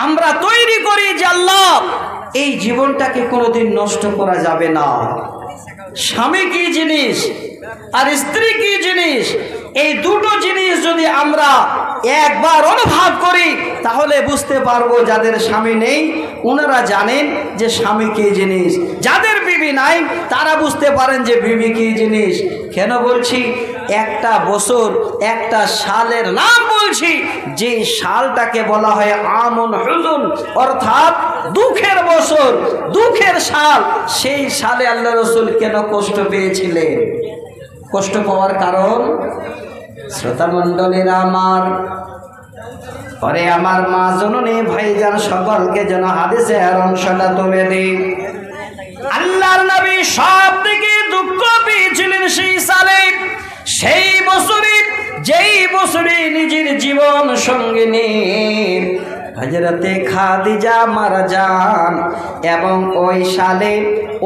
আমরা তৈরি করি যে আল্লাহ এই জীবনটাকে কোনোদিন নষ্ট করা যাবে না। স্বামী কি জিনিস আর স্ত্রী কি জিনিস, এই দুটো জিনিস যদি আমরা একবার অনুভব করি তাহলে বুঝতে পারবো যাদের স্বামী নেই ওনারা জানেন যে স্বামী কি জিনিস, যাদের বিবি নাই তারা বুঝতে পারেন যে বিবি কি জিনিস। কেন বলছি? একটা বছর একটা সালের নাম বলছি, যে সালটাকে বলা হয় আমুন হুজুন, অর্থাৎ দুঃখের বছর, দুঃখের সাল। সেই সালে আল্লাহ রসুল কেন কষ্ট পেয়েছিলেন? কষ্ট পাওয়ার কারণ শ্রোতা মণ্ডলীরা আমার, পরে আমার মা জননী ভাইজান সকলকে যেন হাদিসের অংশটা তুলে দিই। আল্লাহর নবী সব থেকে দুঃখ পেয়েছিলেন সেই সালে, সেই বছরে, যেই বছরে নিজের জীবন সঙ্গিনী হযরতে খাদিজা মারা যান, এবং ওই সালে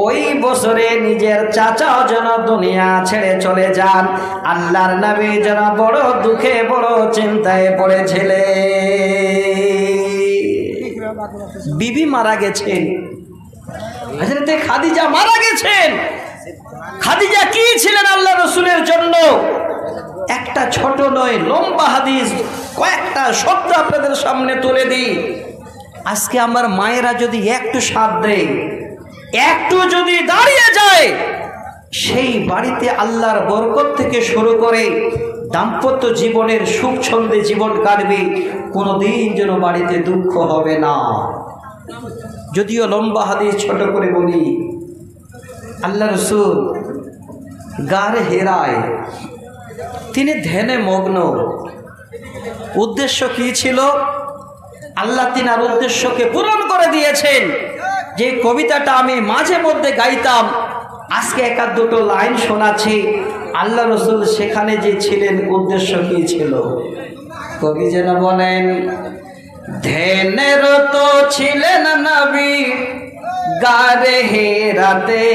ওই বছরে নিজের চাচাও যেন দুনিয়া ছেড়ে চলে যান। আল্লাহর নবী যেন বড় দুঃখে বড় চিন্তায় পড়েছিলেন। বিবি মারা গেছেন, হযরতে খাদিজা মারা গেছেন। খাদিজা কি ছিলেন আল্লাহ রসুলের জন্য? একটা ছোট নয়, লম্বা হাদিস, কয়েকটা শব্দ আপনাদের সামনে তুলে দিই। আজকে আমার মায়েরা যদি একটু সাথ দেয়, একটু যদি দাঁড়িয়ে যায়, সেই বাড়িতে আল্লাহর বরকত থেকে শুরু করে দাম্পত্য জীবনের সুখ ছন্দে জীবন কাটবে, কোনোদিন যেন বাড়িতে দুঃখ হবে না। যদিও লম্বা হাদিস ছোট করে বলি, আল্লাহ রসুল গারে হেরায় তিনি ধ্যানে মগ্ন। উদ্দেশ্য কি ছিল? আল্লাহ তিনার উদ্দেশ্যকে পূরণ করে দিয়েছেন। যে কবিতাটা আমি মাঝে মধ্যে গাইতাম, আজকে এক আধ দুটো লাইন শোনাচ্ছি। আল্লাহ রসুল সেখানে যে ছিলেন, উদ্দেশ্য কি ছিল? কবি যেন বলেন, ধ্যানের তো ছিলেন নবী গারে হেরাতে,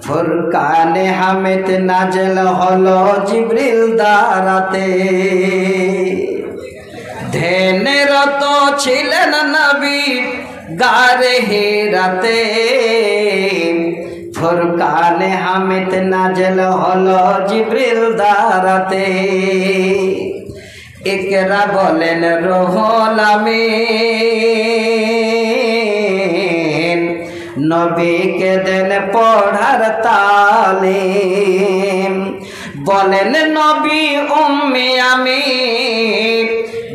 ফুরকানে হামেদ নাজেল হলো জিবরিল দারাতে। ধ্যানের তো ছিলেন নবী গারে হেরাতে, ফুরকানে হামেদ নাজেল হলো জিবরিল দারাতে। ইকরা বলেন রুহুল আমিন, নবীকে দেন পড়ার তালিম। বলেন নবী উম্মি আমিন,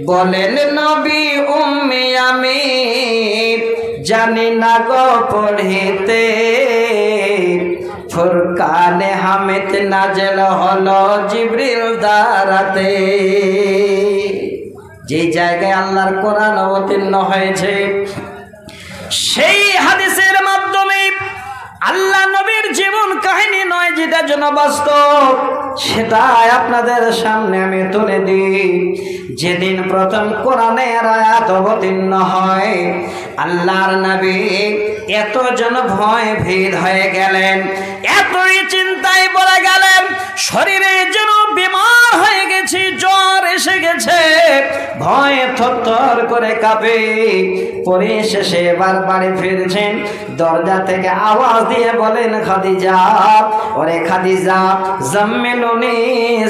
বলেন নবী উম্মি আমিন, জানি না গো পড়িতে, ফুরকানে হামেদ নাজেল হলো জিবরিল দারাতে। যে জায়গায় আল্লাহর কোরআন অবতীর্ণ হয়েছে, সেই হাদিসের মাধ্যমে আল্লাহ নবীর জীবন কাহিনী নয়, যেটা যেন বাস্তব, সেটাই আপনাদের সামনে আমি তুলে দিই। যেদিন প্রথম কোরআনের আয়াত অবতীর্ণ হয়, আল্লাহর নবী এত জন ভয় ভীত হয়ে গেলেন, এতই চিন্তায় পড়ে গেলেন, শরীরে যেন বিমার হয়ে গেছে, জ্বর এসে গেছে, ভয়ে থরথর করে কাঁপে। পরিশেষে এবার বাড়ি ফিরছেন, দরজা থেকে আওয়াজ দিয়ে বলেন, খাদিজা, ওরে খাদিজা, জাম্মিলুনি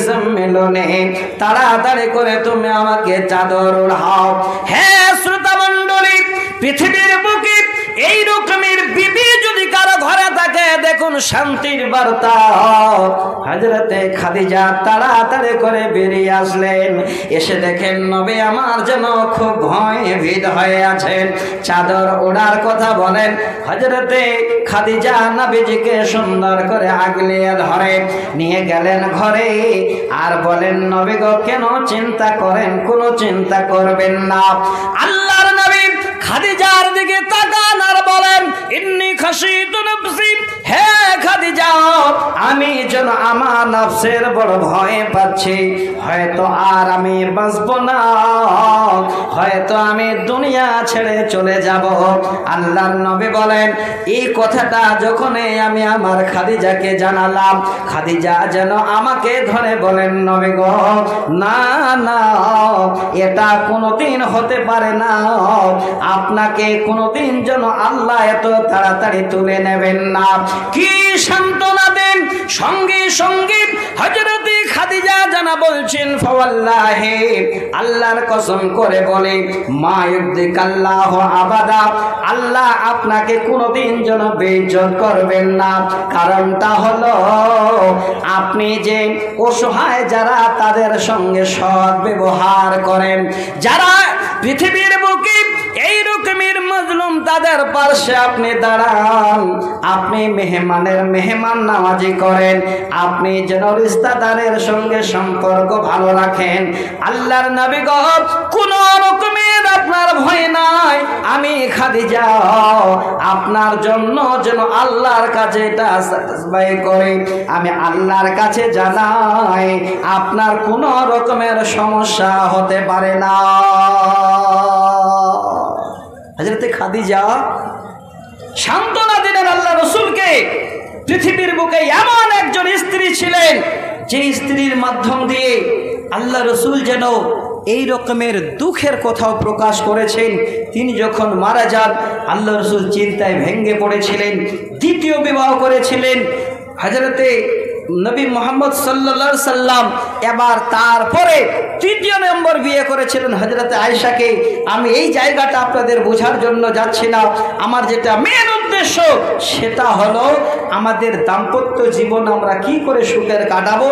জাম্মিলুনি, তাড়াতাড়ি করে তুমি আমাকে চাদর ওড়াও। হ্যাঁ শ্রোতা মণ্ডলী, পৃথিবীর বুকে এই রকমের বিবি যদি কারো ঘরে থাকে, দেখুন শান্তির বার্তা। হযরতে খাদিজা তাড়াতাড়ি করে বেরিয়ে আসলেন, এসে দেখেন নবী আমার যেন খুব ভয় ভীত হয়ে আছেন। চাদর ওড়ার কথা বলেন, হযরতে খাদিজা নবীজিকে সুন্দর করে আগলে ধরে নিয়ে গেলেন ঘরে, আর বলেন, নবী গো কেন চিন্তা করেন? কোনো চিন্তা করবেন না। আল্লাহর নবী খাদিজার দিকে তাকান আর বলেন, ইন্নী খাশিতু নাফসি, হে খাদিজা, আমি যেন আমার নফসের বড় ভয় পাচ্ছি, হয়তো আর আমি বাঁচব না, হয়তো আমি দুনিয়া ছেড়ে চলে যাব। আল্লাহর নবী বলেন, এই কথাটা যখনই আমি আমার খাদিজাকে জানালাম, খাদিজা যেন আমাকে ধরে বলেন, নবী গো, না না, এটা কোনোদিন হতে পারে না, আপনাকে কোনোদিন যেন আল্লাহ এত তাড়াতাড়ি তুলে নেবেন না। কি সান্ত্বনা দেন! সঙ্গে সঙ্গে হযরত খাদিজা জানা বলছেন, ফাওয়াল্লাহি, আল্লাহর কসম করে বলে, মা ইউযিকাল্লাহু আবাদা, আল্লাহ আপনাকে কোনোদিন যেন বেইজ্জত করবেন না। কারণটা হলো, আপনি যে অসহায় যারা তাদের সঙ্গে সৎ ব্যবহার করেন, যারা পৃথিবীর বুকে এই রকমের মজলুম তাদের পাশে আপনি দাঁড়ান, আপনি মেহমানের মেহমান নামাজি করেন, আপনি যেন রিশতাদারের সঙ্গে সম্পর্ক ভালো রাখেন। আল্লাহর নবী গো, কোন রকমের আপনার ভয় নাই। আমি খাদিজা আপনার জন্য যেন আল্লাহর কাছে এটা সাজবাই করি, আমি আল্লাহর কাছে জানাই আপনার কোন রকমের সমস্যা হতে পারে না। হযরত খাদিজা সান্ত্বনা দিলেন আল্লাহ রাসূলকে। পৃথিবীর বুকে এমন একজন স্ত্রী ছিলেন যে স্ত্রীর মাধ্যম দিয়ে আল্লাহ রাসূল যেন এই রকমের দুঃখের কথাও প্রকাশ করেছেন। তিনি যখন মারা যান, আল্লাহ রাসূল চিন্তায় ভেঙে পড়েছিলেন, দ্বিতীয় বিবাহ করেছিলেন হযরতে নবী মুহাম্মদ সাল্লাল্লাহু আলাইহি সাল্লাম। এবার তারপরে তৃতীয় নম্বর বিয়ে করেছিলেন হযরতে আয়েশাকে। আমি এই জায়গাটা আপনাদের বোঝার জন্য যাচ্ছি না, আমার যেটা মেন উদ্দেশ্য সেটা হলো আমাদের দাম্পত্য জীবন আমরা কি করে সুখের কাটাবো,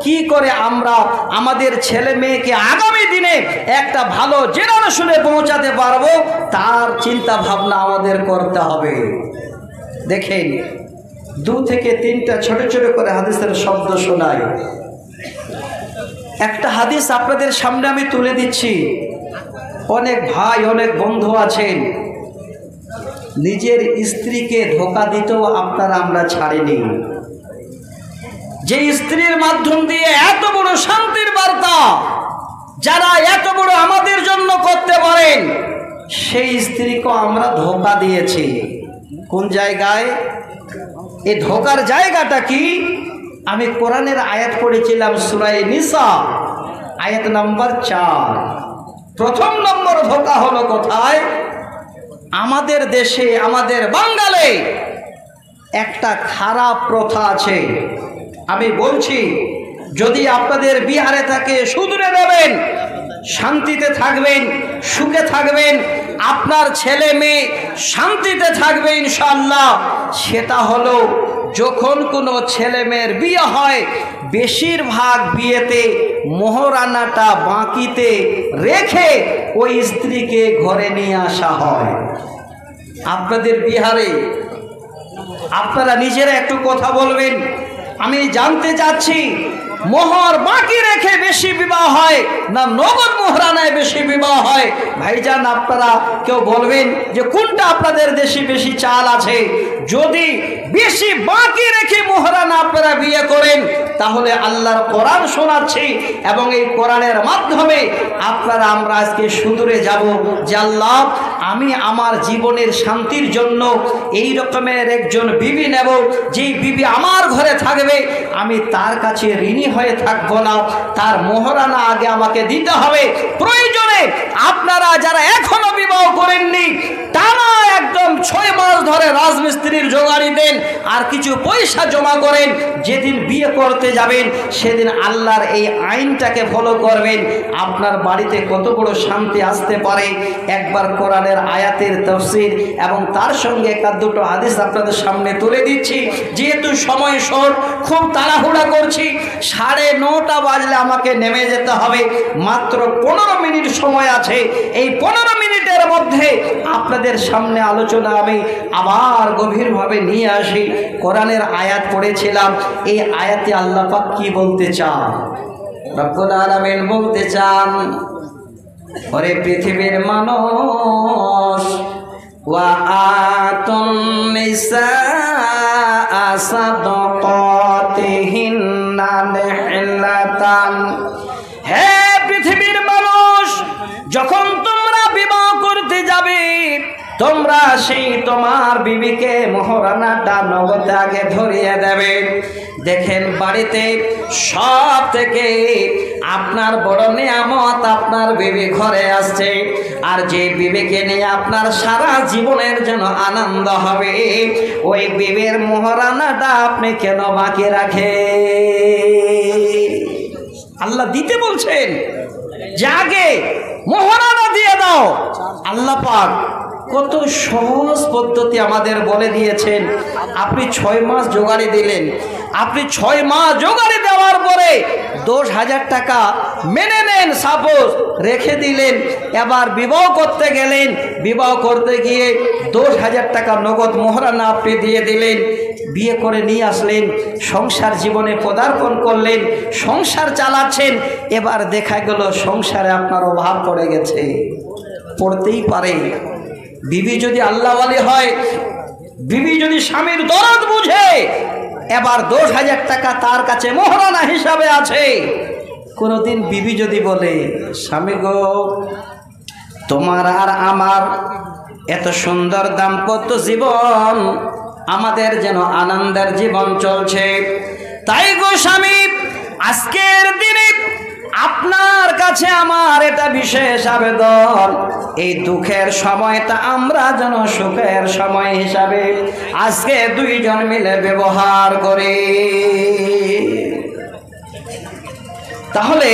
কি করে আমরা আমাদের ছেলে মেয়েকে আগামী দিনে একটা ভালো জেনারেশনে পৌঁছাতে পারবো, তার চিন্তা ভাবনা আমাদের করতে হবে। দেখেন, 2 থেকে 3টা ছোট ছোট করে হাদিসের শব্দ শোনাই। একটা হাদিস আপনাদের সামনে আমি তুলে দিচ্ছি। অনেক ভাই, অনেক বন্ধু আছেন, নিজের স্ত্রীকে ধোঁকা দিতেও আমরা ছাড়িনি। যে স্ত্রীর মাধ্যম দিয়ে এত বড় শান্তির বার্তা যারা এত বড় আমাদের জন্য করতে পারেন, সেই স্ত্রীকে আমরা ধোঁকা দিয়েছি। কোন জায়গায়? এই ধোঁকার জায়গাটা কি? আমি কোরআনের আয়াত পড়েছিলাম, সূরা নিসা আয়াত নাম্বার 4। প্রথম নম্বর ধোঁকা হলো কোথায়? আমাদের দেশে, আমাদের বাঙালি একটা খারাপ প্রথা আছে। আমি বলছি, যদি আপনাদের বিহারে থাকে শুধরে দেবেন, শান্তিতে থাকবেন, সুখে থাকবেন, আপনার ছেলে মেয়ে শান্তিতে থাকবে ইনশাআল্লাহ। সেটা হলো, যখন কোনো ছেলে মেয়ের বিয়ে হয়, বেশিরভাগ বিয়েতে মোহরানাটা বাকিতে রেখে ওই স্ত্রীকে ঘরে নিয়ে আসা হয়। আপনাদের বিহারে আপনারা নিজেরা একটু কথা বলবেন। আমি জানতে চাচ্ছি, মোহর বাকি রেখে বেশি বিবাহ হয় না নগদ মোহরানায় বেশি বিবাহ হয়? ভাইজান, আপনারা কেউ বলবেন যে কোনটা আপনাদের দেশে বেশি চাল আছে? যদি বেশি বাকি রেখে মোহরানা আপনারা বিয়ে করেন, তাহলে আল্লাহর কোরআন শোনাচ্ছি এবং এই কোরআনের মাধ্যমে আমরা আজকে সুদূরে যাব যে আল্লাহ, আমি আমার জীবনের শান্তির জন্য এই রকমের একজন বিবি নেব, যেই বিবি আমার ঘরে থাকবে, আমি তার কাছে ঋণী হয়ে থাকবো না, তার মোহরানা আগে আমাকে দিতে হবে। প্রয়োজনে আপনারা যারা এখনো বিবাহ করেননি, টানা একদম 6 মাস ধরে রাজমিস্ত্রির জোগাড়ি দেন আর কিছু পয়সা জমা করেন, যেদিন বিয়ে করতে যাবেন সেদিন আল্লাহর এই আইনটাকে ফলো করবেন। আপনার বাড়িতে কত বড় শান্তি আসতে পারে। একবার কোরআনের আয়াতের তাফসীর এবং তার সঙ্গে 1-2টো হাদিস আপনাদের সামনে তুলে দিচ্ছি। যেহেতু সময় শর্ট, খুব তাড়াহুড়া করছি, 9:30 বাজলে আমাকে নেমে যেতে হবে। মাত্র 15 মিনিট সময় আছে। এই 15 মিনিটের মধ্যে আপনাদের সামনে আলোচনা আমি আবার গভীরভাবে নিয়ে আসি। কোরআনের আয়াত পড়েছিলাম, এই আয়াতে আল্লাহ পাক কি বলতে চান? রব্বুল আলামিন বলতে চান, ওরে পৃথিবীর মানুষ, ওয়া আতুন নিসা সাদাকাতিহিন্না নিহলাতান। হে পৃথিবীর মানুষ, যখন তোমরা বিবাহ করতে যাবে, তোমরা সেই তোমার বিবিকে মোহরানাটা নগদে আগে ধরিয়ে দেবে। দেখেন, বাড়িতে সব থেকে আপনার বড় নিয়ামত আপনার বিবি ঘরে আসছে, আর যে বিবিকে নিয়ে আপনার সারা জীবনের জন্য আনন্দ হবে, ওই বিবির মোহরানাটা আপনি কেন বাকি রাখে? আল্লাহ দিতে বলছেন যে আগে মোহরানা দিয়ে দাও। আল্লাহ পাক কত সহজ পদ্ধতি আমাদের বলে দিয়েছেন। আপনি 6 মাস জোগাড়ি দিলেন, আপনি 6 মাস জোগাড়ি দেওয়ার পরে 10,000 টাকা মেনে নেন, সাপোজ রেখে দিলেন। এবার বিবাহ করতে গেলেন, বিবাহ করতে গিয়ে 10,000 টাকা নগদ মোহরানা আপনি দিয়ে দিলেন, বিয়ে করে নিয়ে আসলেন, সংসার জীবনে পদার্পণ করলেন, সংসার চালাচ্ছেন। এবার দেখা গেল সংসারে আপনার অভাব পড়ে গেছে, পড়তেই পারে। বিবি যদি আল্লাহওয়ালি হয়, বিবি যদি স্বামীর দরদ বুঝে, এবার 10,000 টাকা তার কাছে মোহরানা হিসাবে আছে। কোনদিন বিবি যদি বলে, স্বামী গো, তোমার আর আমার এত সুন্দর দাম্পত্য জীবন, আমাদের যেন আনন্দের জীবন চলছে, তাই গো স্বামী, আজকের দিনে আপনার কাছে আমার এটা বিশেষ আবেদন, এই দুঃখের সময়টা আমরা যেন সুখের সময় হিসাবে আজকে 2 জন মিলে ব্যবহার করি। তাহলে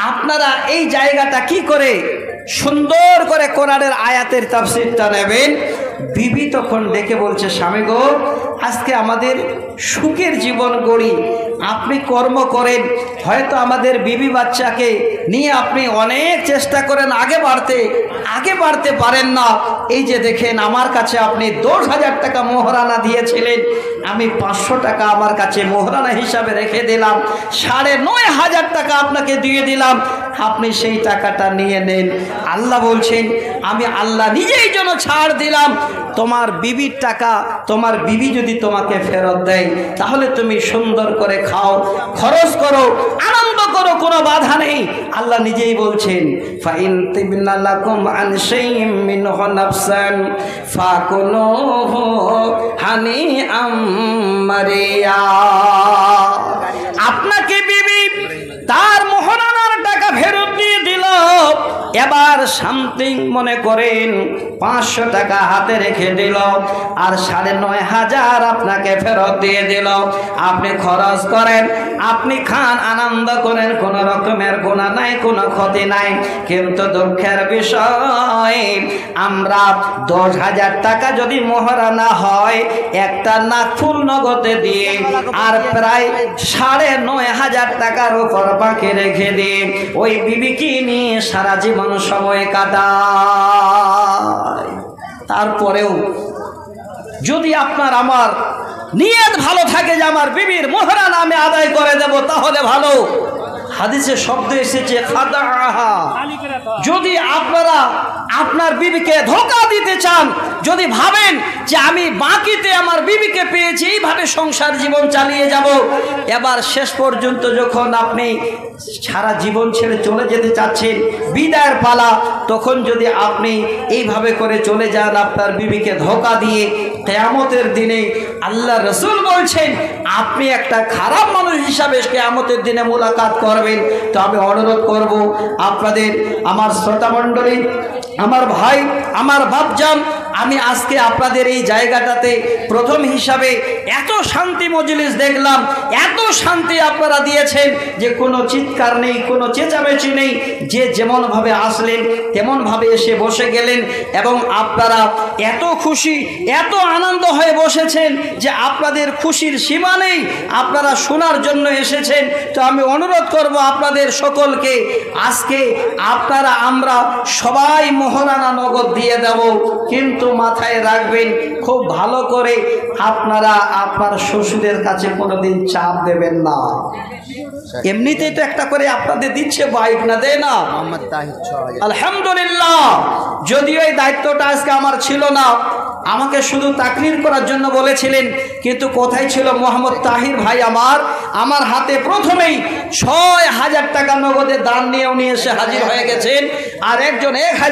আপনারা এই জায়গাটা কি করে সুন্দর করে কোরআনের আয়াতের তাফসীরটা নেবেন। বিবি তখন ডেকে বলছে, স্বামী গো, আজকে আমাদের সুখের জীবন গড়ি, আপনি কর্ম করেন, হয়তো আমাদের বিবি বাচ্চাকে নিয়ে আপনি অনেক চেষ্টা করেন আগে বাড়তে পারেন না। এই যে দেখেন, আমার কাছে আপনি 10,000 টাকা মোহরানা দিয়েছিলেন, আমি 500 টাকা আমার কাছে মোহরানা হিসাবে রেখে দিলাম, 9,500 টাকা আপনাকে দিয়ে দিলাম, আপনি সেই টাকাটা নিয়ে নেন। আল্লাহ বলছেন, আমি আল্লাহ নিজেই যেন ছাড় দিলাম, তোমার বিবির টাকা তোমার বিবি যদি তোমাকে ফেরত দেয়, তাহলে তুমি সুন্দর করে খাও, খরচ করো, আনন্দ করো, কোনো বাধা নেই। আল্লাহ নিজেই বলছেন, ফাইন তিবনা লাকুম আন শাইইম মিনহু নাফসান ফাকুলুহু হানিআম মারিয়া। আপনাকে বিবি তার মোহরানার টাকা ফেরত দিয়ে দিল, এবার সামথিং মনে করেন 500 টাকা হাতে রেখে দিল, আর 9,500 আপনাকে ফেরত দিয়ে দিল। আপনি খরচ করেন, আপনি খান, আনন্দ করেন, কোনো রকমের গুনাহ নাই, কোনো ক্ষতি নাই। কিন্তু দুঃখের বিষয়, আমরা 10,000 টাকা যদি মোহরানা হয়, একটা নাকফুল নগদে দিয়ে আর প্রায় 9,500 টাকার উপর বাকি রেখে দিয়ে ওই বিবিকে নিয়ে সারা জীবন সময় কাটায়। তারপরেও যদি আপনার আমার নিয়ত ভালো থাকে যে আমার বিবির মোহরানা আমি আদায় করে দেব, তাহলে ভালো। হাদিসে শব্দ এসেছে খাদাআহা। যদি আপনারা আপনার বিবিকে ধোঁকা দিতে চান, যদি ভাবেন যে আমি বাকিতে আমার বিবিকে পেয়েছি, এইভাবে সংসার জীবন চালিয়ে যাব, এবার শেষ পর্যন্ত যখন আপনি সারা জীবন ছেড়ে চলে যেতে চাচ্ছেন, বিদায়ের পালা, তখন যদি আপনি এইভাবে করে চলে যান আপনার বিবিকে ধোঁকা দিয়ে, কিয়ামতের দিনে আল্লাহ রাসূল বলছেন আপনি একটা খারাপ মানুষ হিসাবে কিয়ামতের দিনে মুলাকাত করবেন। তো আমি অনুরোধ করব আপনাদের, আমার শ্রোতা মণ্ডলী, আমার ভাই, আমার বাপজান, আমি আজকে আপনাদের এই জায়গাটাতে প্রথম হিসাবে এত শান্তি মজলিস দেখলাম, এত শান্তি আপনারা দিয়েছেন যে কোনো চিৎকার নেই, কোনো চেঁচামেচি নেই, যে যেমনভাবে আসলেন তেমনভাবে এসে বসে গেলেন, এবং আপনারা এত খুশি, এত আনন্দ হয়ে বসেছেন যে আপনাদের খুশির সীমা নেই, আপনারা শোনার জন্য এসেছেন। তো আমি অনুরোধ করব আপনাদের সকলকে, আজকে আপনারা আমরা সবাই মোহরানা নগদ দিয়ে দেব, কিন্তু মাথায় রাখবেন খুব ভালো করে, আপনারা আপনার শ্বশুরের কাছে কোনোদিন চাপ দেবেন না। এমনিতেই তো একটা করে আপনাদের দিচ্ছে বাইক, না দেয় না? আলহামদুলিল্লাহ। যদিও এই দায়িত্বটা আজকে আমার ছিল না, আমাকে শুধু তাকরির করার জন্য বলেছিলেন, কিন্তু কোথায় ছিল মোহাম্মদ তাহির ভাই আমার হাতে প্রথমেই ৬,০০০ টাকা নগদে দান নিয়ে উনি এসে হাজির হয়ে গেছেন, আর একজন ১,০০০